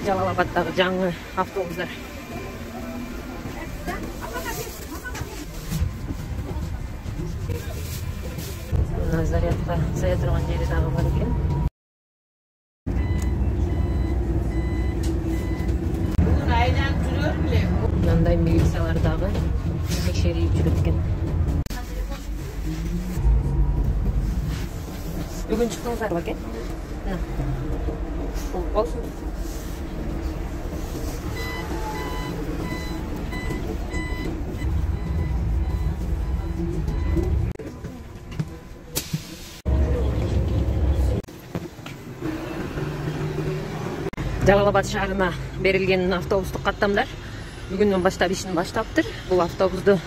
Жалал Абадтагы жаңы автобустар. Зарядка сая турган жери дагы бар экен. Мындай милициялар дагы текшерип жүрөт экен. Бүгүн чыктыңыздар баке? Болсун. Жалал Абад шаарына берилген автобустук каттамдар бүгүндөн баштап ишин баштаптыр. Бул автобусту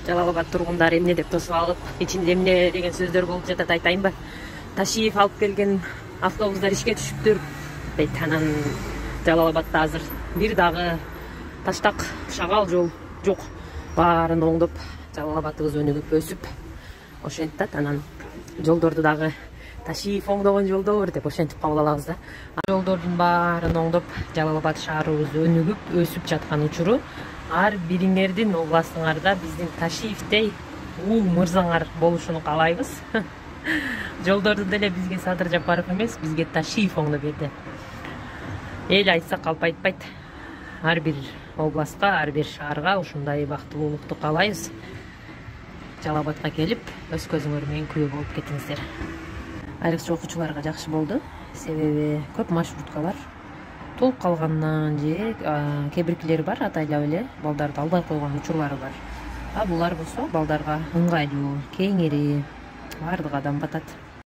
Жалал Абад тургундары эмне деп тосуп алып, ичинде эмне деген сөздөр болуп жатат, айтайынбы? Ташиев алып келген автобустар ишке түшүптүр дейт. Анан Жалал Абадда азыр бир дагы таштак шагал жол жок. Баарын оңдоп, Жалал Абадыбыз өнүгүп өсүп ошентат. Анан жолдорду дагы Ташиев оңдогон жолдор деп ошентип кабыл алабыз да. Жолдордун баарын оңдоп, Жалал Абад шаарыбыз өнүгүп өсүп жаткан учуру ар бириңердин областыңарда биздин Ташиевдей ул мырзаңар болушуну каалайбыз. Жолдорду деле бизге Садыр Жапаров эмес, бизге Ташиев оңдоп берди. Эл айтса калп айтпайт. Ар бир областка, ар бир шаарга ушундай бактылуулукту каалайбыз. Жалал Абадка келип, өз көзүңөр менен күбө болуп кетиңиздер. Айрыкча окуучуларга жакшы болду. Себеби көп маршруткалар толуп калгандан же кээ биркилери бар атайлап эле балдарды албай койгон учурлары бар. Булар болсо балдарга ыңгайлуу, кеңири, бардыгы адам батат.